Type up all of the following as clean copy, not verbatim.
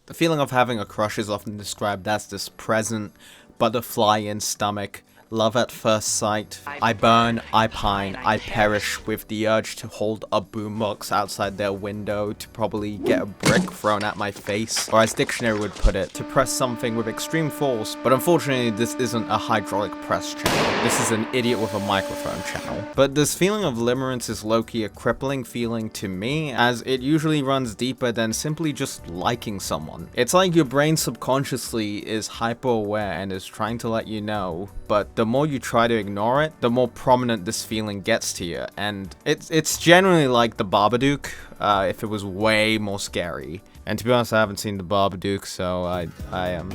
The feeling of having a crush is often described as this present, butterfly in stomach, love at first sight. I burn, I pine, I perish with the urge to hold a boombox outside their window, to probably get a brick thrown at my face, or as dictionary would put it, to press something with extreme force. But unfortunately, this isn't a hydraulic press channel. This is an idiot with a microphone channel. But this feeling of limerence is low-key a crippling feeling to me, as it usually runs deeper than simply just liking someone. It's like your brain subconsciously is hyper-aware and is trying to let you know, but the more you try to ignore it, the more prominent this feeling gets to you, and it's generally like the Babadook, if it was way more scary. And to be honest, I haven't seen the Babadook, so I am,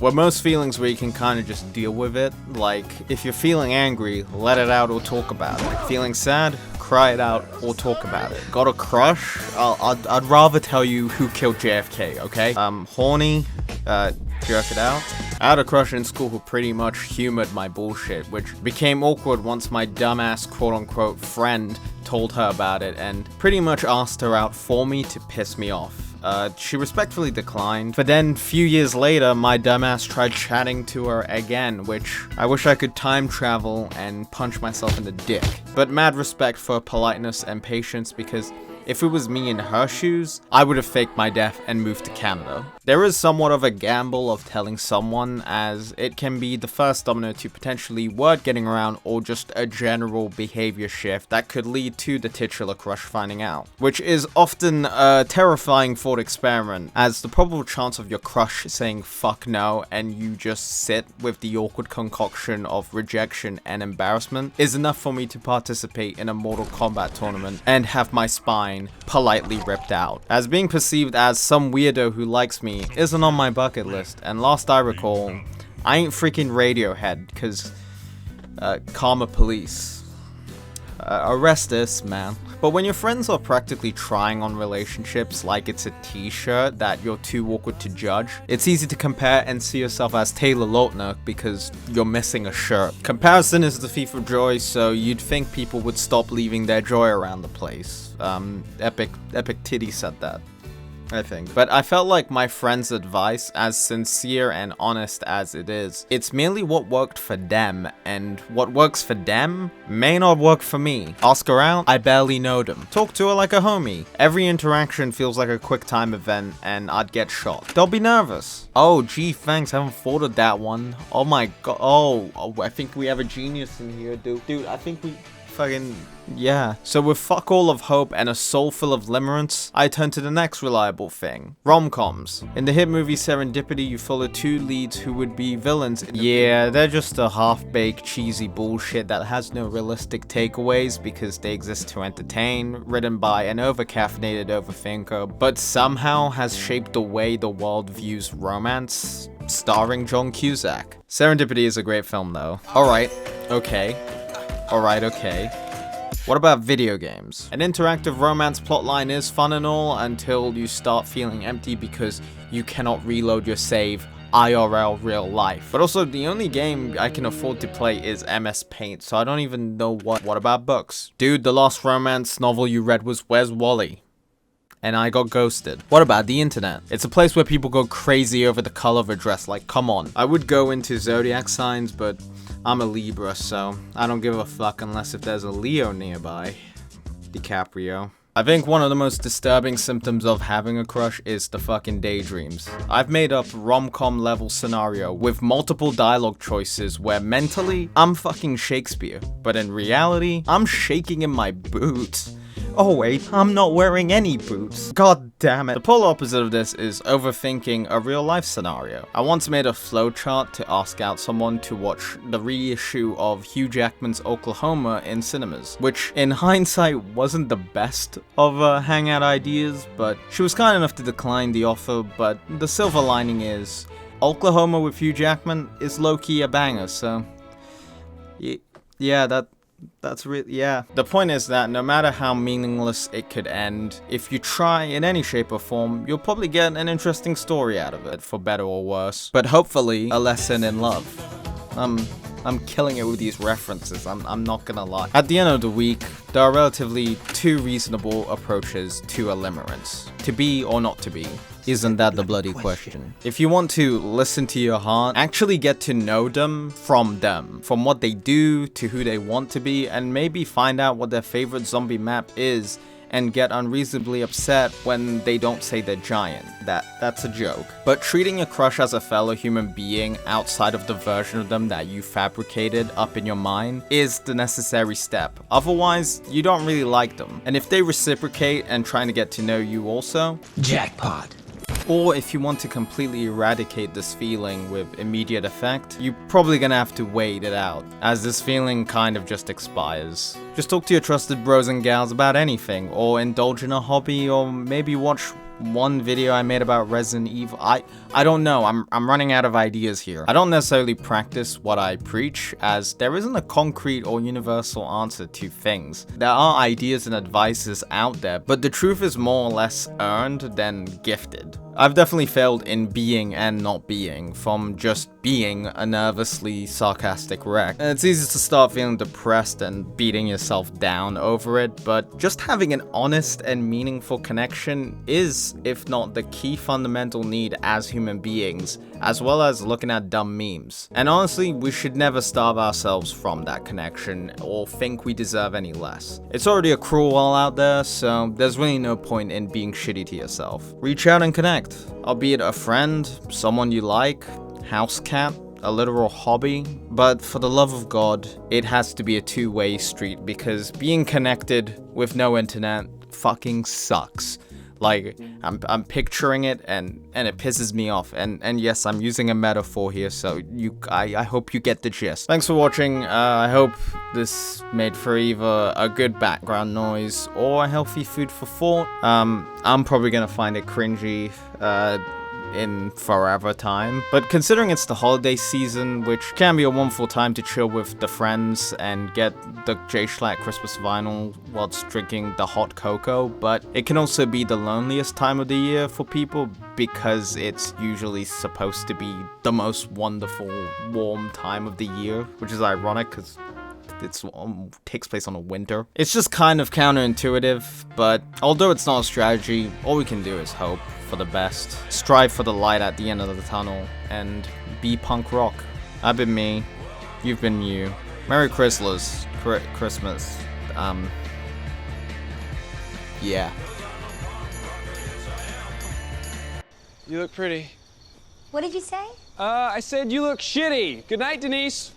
well, most feelings where you can kind of just deal with it, like, if you're feeling angry, let it out or talk about it. Feeling sad, cry it out or talk about it. Got a crush? I'd rather tell you who killed JFK, okay? Horny, jerk it out. I had a crush in school who pretty much humored my bullshit, which became awkward once my dumbass quote-unquote friend told her about it and pretty much asked her out for me to piss me off. She respectfully declined, but then few years later, my dumbass tried chatting to her again, which I wish I could time travel and punch myself in the dick. But mad respect for her politeness and patience, because if it was me in her shoes, I would have faked my death and moved to Canada. There is somewhat of a gamble of telling someone, as it can be the first domino to potentially word getting around or just a general behavior shift that could lead to the titular crush finding out, which is often a terrifying thought experiment, as the probable chance of your crush saying fuck no and you just sit with the awkward concoction of rejection and embarrassment is enough for me to participate in a Mortal Kombat tournament and have my spine politely ripped out, as being perceived as some weirdo who likes me isn't on my bucket list. And last I recall, I ain't freaking Radiohead, cause Karma Police, arrest this man. But when your friends are practically trying on relationships like it's a t-shirt that you're too awkward to judge, it's easy to compare and see yourself as Taylor Lautner because you're missing a shirt. Comparison is the thief of joy, so you'd think people would stop leaving their joy around the place. Epic Titty said that, I think. But I felt like my friend's advice, as sincere and honest as it is, it's merely what worked for them, and what works for them may not work for me. Ask her out? I barely know them. Talk to her like a homie. Every interaction feels like a quick time event, and I'd get shot. They'll be nervous. Oh, gee, thanks, haven't thought of that one. Oh my god, oh, I think we have a genius in here, dude, I think we fucking, yeah. So with fuck all of hope and a soul full of limerence, I turn to the next reliable thing. Rom-coms. In the hit movie Serendipity, you follow two leads who would be villains. Yeah, they're just a half-baked cheesy bullshit that has no realistic takeaways because they exist to entertain, written by an over-caffeinated overthinker, but somehow has shaped the way the world views romance, starring John Cusack. Serendipity is a great film though. Alright, okay. Alright, okay. What about video games? An interactive romance plotline is fun and all until you start feeling empty because you cannot reload your save IRL real life. But also, the only game I can afford to play is MS Paint, so I don't even know what. What about books? Dude, the last romance novel you read was Where's Wally? And I got ghosted. What about the internet? It's a place where people go crazy over the color of a dress, like come on. I would go into zodiac signs, but I'm a Libra, so I don't give a fuck unless if there's a Leo nearby. DiCaprio. I think one of the most disturbing symptoms of having a crush is the fucking daydreams. I've made up rom-com level scenario with multiple dialogue choices where mentally, I'm fucking Shakespeare, but in reality, I'm shaking in my boots. Oh wait, I'm not wearing any boots. God damn it. The polar opposite of this is overthinking a real life scenario. I once made a flowchart to ask out someone to watch the reissue of Hugh Jackman's Oklahoma in cinemas, which in hindsight wasn't the best of hangout ideas, but she was kind enough to decline the offer. But the silver lining is, Oklahoma with Hugh Jackman is low-key a banger, so yeah, that's really, yeah. The point is that no matter how meaningless it could end, if you try in any shape or form, you'll probably get an interesting story out of it, for better or worse. But hopefully, a lesson in love. I'm killing it with these references, I'm not gonna lie. At the end of the week, there are relatively two reasonable approaches to a limerence. To be or not to be. Isn't that the bloody question? If you want to listen to your heart, actually get to know them, from what they do to who they want to be, and maybe find out what their favorite zombie map is, and get unreasonably upset when they don't say they're giant. That's a joke. But treating your crush as a fellow human being outside of the version of them that you fabricated up in your mind is the necessary step. Otherwise, you don't really like them. And if they reciprocate and trying to get to know you also, jackpot. Or if you want to completely eradicate this feeling with immediate effect, you're probably gonna have to wait it out, as this feeling kind of just expires. Just talk to your trusted bros and gals about anything, or indulge in a hobby, or maybe watch one video I made about Resident Evil. I don't know, I'm running out of ideas here. I don't necessarily practice what I preach, as there isn't a concrete or universal answer to things. There are ideas and advices out there, but the truth is more or less earned than gifted. I've definitely failed in being and not being, from just being a nervously sarcastic wreck. And it's easy to start feeling depressed and beating yourself down over it, but just having an honest and meaningful connection is, if not the key fundamental need as human beings, as well as looking at dumb memes. And honestly, we should never starve ourselves from that connection, or think we deserve any less. It's already a cruel world out there, so there's really no point in being shitty to yourself. Reach out and connect, albeit a friend, someone you like, house cat, a literal hobby, but for the love of God, it has to be a two-way street, because being connected with no internet fucking sucks. Like, I'm picturing it and it pisses me off, and yes, I'm using a metaphor here, so I hope you get the gist. Thanks for watching. I hope this made for either a good background noise or a healthy food for thought. I'm probably gonna find it cringy in forever time, but considering it's the holiday season, which can be a wonderful time to chill with the friends and get the J-Schlatt Christmas vinyl whilst drinking the hot cocoa, but it can also be the loneliest time of the year for people because it's usually supposed to be the most wonderful, warm time of the year, which is ironic because it takes place on a winter. It's just kind of counterintuitive, but although it's not a strategy, all we can do is hope for the best, strive for the light at the end of the tunnel, and be punk rock. I've been me, you've been you. Merry Christmas. Yeah. You look pretty. What did you say? I said you look shitty. Good night, Denise.